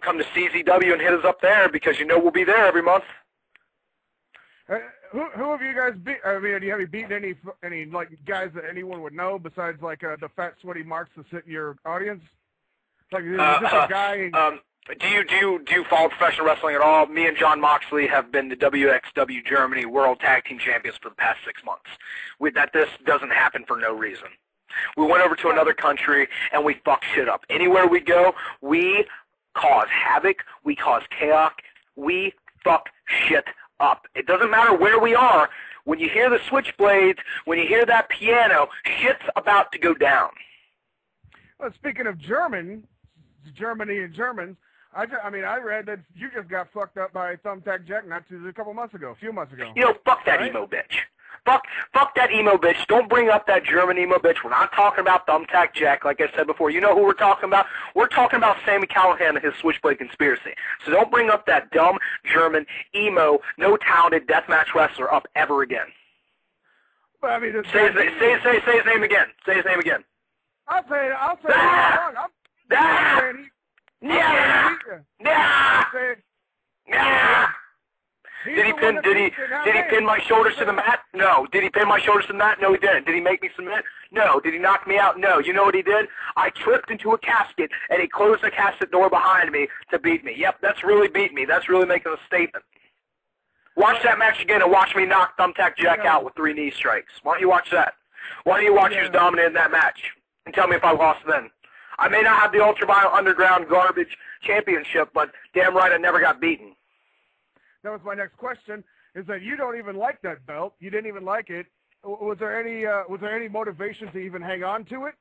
come to CZW and hit us up there because you know we'll be there every month. Who have you guys beat? I mean, have you beaten any like guys that anyone would know besides like the fat sweaty marks that sit in your audience? Like is this a guy? Do you follow professional wrestling at all? Me and John Moxley have been the WXW Germany World Tag Team Champions for the past 6 months. This doesn't happen for no reason. We went over to another country and we fuck shit up. Anywhere we go, we cause havoc, we cause chaos, we fuck shit up. It doesn't matter where we are. When you hear the switchblades, when you hear that piano, shit's about to go down. Well, speaking of Germany and Germans, I read that you just got fucked up by Thumbtack Jack a few months ago. You know, fuck that emo bitch. Fuck that emo bitch. Don't bring up that German emo bitch. We're not talking about Thumbtack Jack, like I said before. You know who we're talking about? We're talking about Sami Callihan and his Switchblade Conspiracy. So don't bring up that dumb German emo, no talented deathmatch wrestler up ever again. But I mean, say his name again. Say his name again. I'll say it. I'm saying Did he pin my shoulders to the mat? No. Did he pin my shoulders to the mat? No, he didn't. Did he make me submit? No. Did he knock me out? No. You know what he did? I tripped into a casket, and he closed the casket door behind me to beat me. Yep, that's really beat me. That's really making a statement. Watch that match again and watch me knock Thumbtack Jack out with 3 knee strikes. Why don't you watch that? Why don't you watch who's dominating that match? And tell me if I lost then. I may not have the ultraviolent underground garbage championship, but damn right I never got beaten. That was my next question, is that you don't even like that belt. You didn't even like it. Was there any motivation to even hang on to it?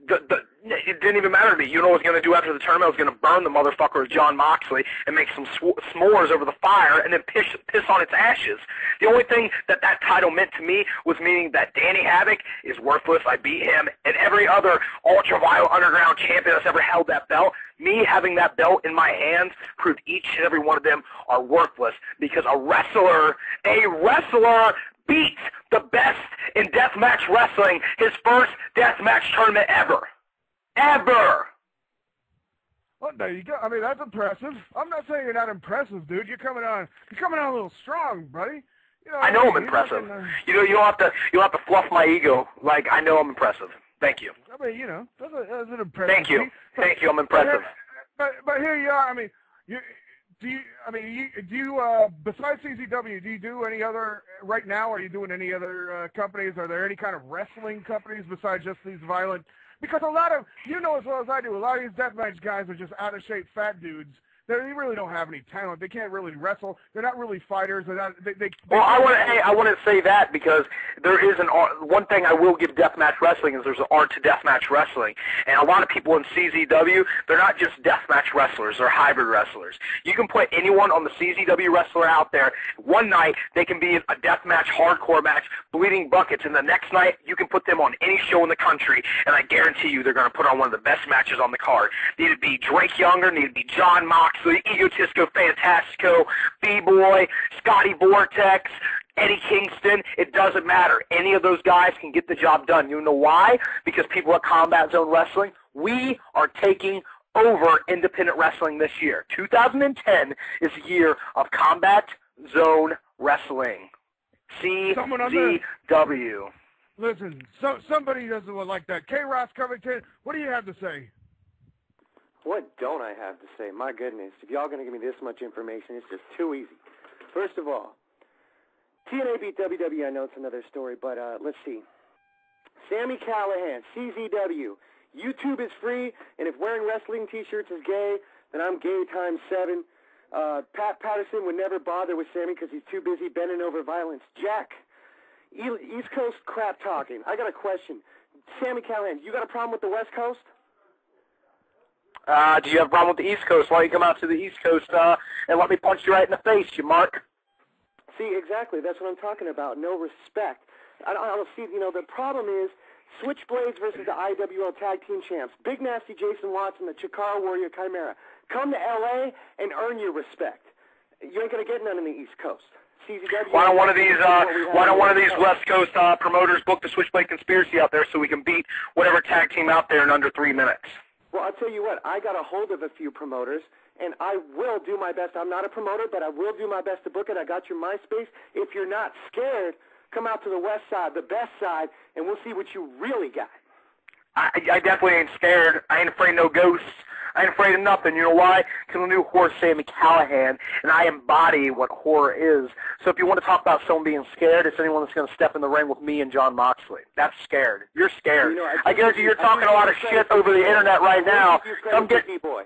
It didn't even matter to me. You know what I was going to do after the tournament? I was going to burn the motherfucker with John Moxley and make some s'mores over the fire and then piss on its ashes. The only thing that title meant to me was meaning that Danny Havoc is worthless. I beat him, and every other ultraviolet underground champion that's ever held that belt, me having that belt in my hands proved each and every one of them are worthless because a wrestler beats the best in deathmatch wrestling, his first deathmatch tournament ever. Ever! Well, there you go. I mean, that's impressive. I'm not saying you're not impressive, dude. You're coming on a little strong, buddy. You know, I know I'm impressive. You don't have to fluff my ego. Like, I know I'm impressive. Thank you. I mean, you know, that's an impressive. Thank you. Thank you. I'm impressive. But here you are. I mean, do you besides CZW, do you do any other right now? Are you doing any other companies? Are there any kind of wrestling companies besides just these violent? Because a lot of, you know as well as I do, a lot of these deathmatch guys are just out of shape fat dudes. They really don't have any talent. They can't really wrestle. They're not really fighters. They're not. Well, I want to say that because there is one thing I will give deathmatch wrestling is there's an art to deathmatch wrestling, and a lot of people in CZW, they're not just deathmatch wrestlers. They're hybrid wrestlers. You can put anyone on the CZW wrestler out there. One night they can be a deathmatch hardcore match, bleeding buckets, and the next night you can put them on any show in the country, and I guarantee you they're going to put on one of the best matches on the card. Need it be Drake Younger, need it be John Moxley, Egotistico Fantastico, B-Boy, Scotty Vortex, Eddie Kingston. It doesn't matter. Any of those guys can get the job done. You know why? Because people at Combat Zone Wrestling, we are taking over independent wrestling this year. 2010 is the year of Combat Zone Wrestling. CZW. Listen, somebody doesn't like that. K-Ross Covington, what do you have to say? What don't I have to say? My goodness, if y'all going to give me this much information, it's just too easy. First of all, TNA beat WWE. I know it's another story, but let's see. Sami Callihan, CZW. YouTube is free, and if wearing wrestling T-shirts is gay, then I'm gay times 7. Pat Patterson would never bother with Sami because he's too busy bending over violence. Jack, East Coast crap talking. I got a question. Sami Callihan, you got a problem with the West Coast? Do you have a problem with the East Coast? Why don't you come out to the East Coast and let me punch you right in the face, you mark? See, exactly. That's what I'm talking about. No respect. I don't see, you know, the problem is Switchblades versus the IWL Tag Team Champs. Big Nasty Jason Watson, the Chikara Warrior Chimera. Come to L.A. and earn your respect. You ain't going to get none in the East Coast. CZW, why don't one of these West Coast promoters book the Switchblade Conspiracy out there so we can beat whatever tag team out there in under 3 minutes? Well, I'll tell you what, I got a hold of a few promoters, and I will do my best. I'm not a promoter, but I will do my best to book it. I got your MySpace. If you're not scared, come out to the west side, the best side, and we'll see what you really got. I definitely ain't scared. I ain't afraid of no ghosts. I ain't afraid of nothing. You know why? Because I'm the new horror Sami Callihan, and I embody what horror is. So if you want to talk about someone being scared, it's anyone that's going to step in the ring with me and John Moxley. That's scared. You're scared. You know, I guarantee you're talking a lot of shit over the internet right now. Come get B-Boy.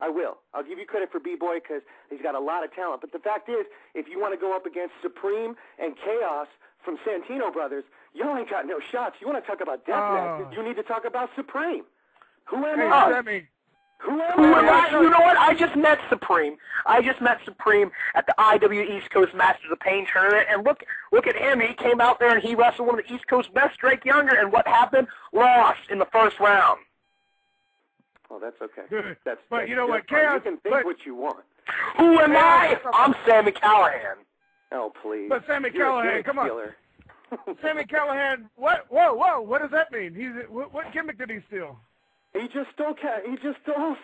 I will. I'll give you credit for B-Boy because he's got a lot of talent. But the fact is, if you want to go up against Supreme and Chaos from Santino Brothers, y'all ain't got no shots. You want to talk about deathmatch, you need to talk about Supreme. Who am I? Who am I? You know what? I just met Supreme. I just met Supreme at the IW East Coast Masters of Pain tournament, and look at him. He came out there and he wrestled one of the East Coast best, Drake Younger, and what happened? Lost in the first round. Oh, that's okay. But you know what, Chaos? You can think what you want. Who am I? I'm Sami Callihan. Oh, please. But Sami Callihan, come on. Sami Callihan, what? Whoa! What does that mean? What gimmick did he steal? He just stole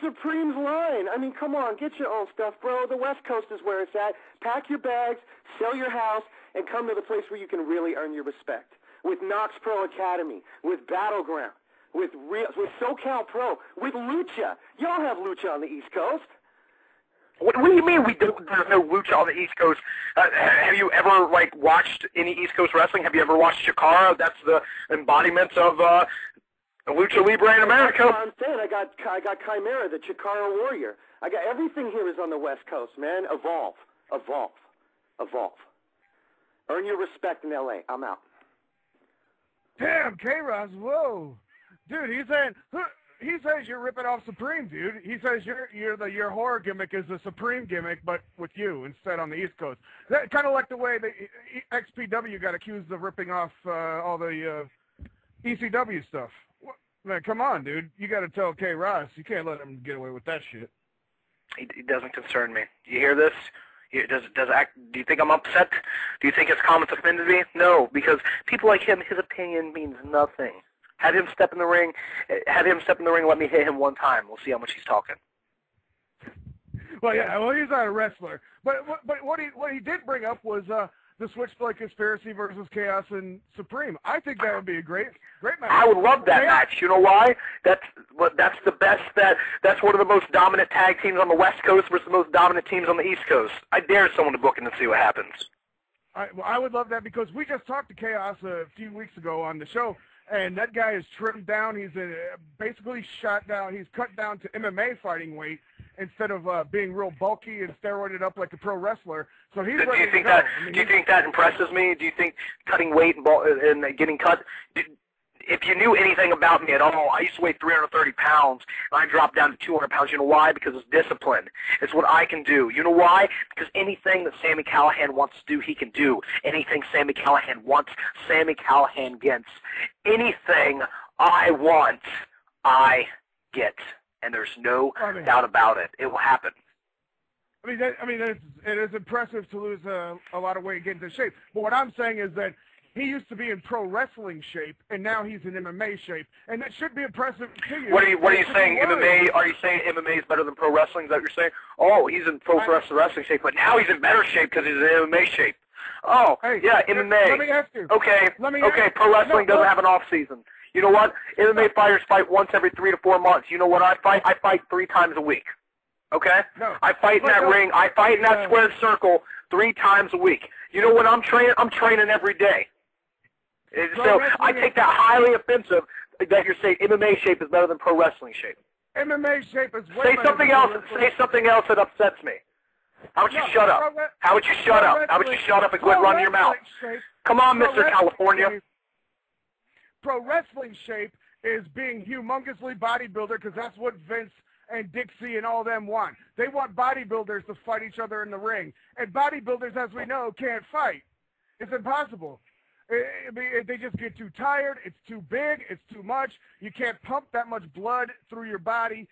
Supreme's line. I mean, come on, get your own stuff, bro. The West Coast is where it's at. Pack your bags, sell your house, and come to the place where you can really earn your respect. With Knox Pro Academy, with Battleground, with SoCal Pro, with Lucha. Y'all have Lucha on the East Coast. What do you mean there's no Lucha on the East Coast? Have you ever, watched any East Coast wrestling? Have you ever watched Chikara? That's the embodiment of Lucha Libre in America. That's what I'm saying. I got Chimera, the Chikara Warrior. I got everything here is on the West Coast, man. Evolve. Earn your respect in L.A. I'm out. Damn, K-Ross, whoa. Dude, he says you're ripping off Supreme, dude. He says your horror gimmick is the Supreme gimmick, but with you instead on the East Coast. That kind of like the way the XPW got accused of ripping off all the ECW stuff. Man, come on, dude. You got to tell K. Ross. You can't let him get away with that shit. He doesn't concern me. You hear this? Do you think I'm upset? Do you think his comments offended me? No, because people like him, his opinion means nothing. Have him step in the ring. Let me hit him one time. We'll see how much he's talking. Well, yeah. Well, he's not a wrestler. But what he did bring up was the Swithblade Conspiracy versus Chaos and Supreme. I think that would be a great match. I would love that match. You know why? That's the best. That's one of the most dominant tag teams on the West Coast versus the most dominant teams on the East Coast. I dare someone to book it and see what happens. I would love that because we just talked to Chaos a few weeks ago on the show, and that guy is trimmed down. He's basically shot down. He's cut down to MMA fighting weight instead of being real bulky and steroided up like a pro wrestler. So he's ready to go. Do you think that impresses me? Do you think cutting weight and getting cut? If you knew anything about me at all, I used to weigh 330 pounds, and I dropped down to 200 pounds. You know why? Because it's discipline. It's what I can do. You know why? Because anything that Sami Callihan wants to do, he can do. Anything Sami Callihan wants, Sami Callihan gets. Anything I want, I get. And there's no doubt about it. It will happen. It is impressive to lose a lot of weight and get into shape. But what I'm saying is that he used to be in pro wrestling shape, and now he's in MMA shape, and that should be impressive to you. What are you saying? MMA? Are you saying MMA is better than pro wrestling? Is that what you're saying? Oh, he's in pro wrestling shape, but now he's in better shape because he's in MMA shape. Oh, hey, yeah, MMA. Let me ask you. Okay, pro wrestling doesn't have an off season. You know what? MMA fighters fight once every 3 to 4 months. You know what I fight? I fight 3 times a week. Okay? No. I fight in that ring. I fight in that square circle 3 times a week. You know when I'm training? I'm training every day. So I take that highly offensive that you're saying MMA shape is better than pro wrestling shape. MMA shape is way better. Say something else. Say something else that upsets me. How about you shut up? How about you shut up? How about you shut up and quit running your mouth? Come on, Mr. California. Pro wrestling shape is being humongously bodybuilder because that's what Vince and Dixie and all them want. They want bodybuilders to fight each other in the ring. And bodybuilders, as we know, can't fight. It's impossible. They just get too tired. It's too big. It's too much. You can't pump that much blood through your body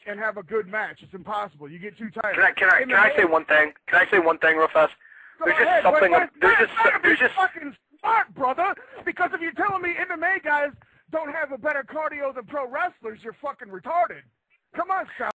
and have a good match. It's impossible. You get too tired. Can I say one thing? Can I say one thing real fast? There's just fucking smart, brother. Because if you're telling me MMA guys don't have a better cardio than pro wrestlers, you're fucking retarded. Come on, Sal.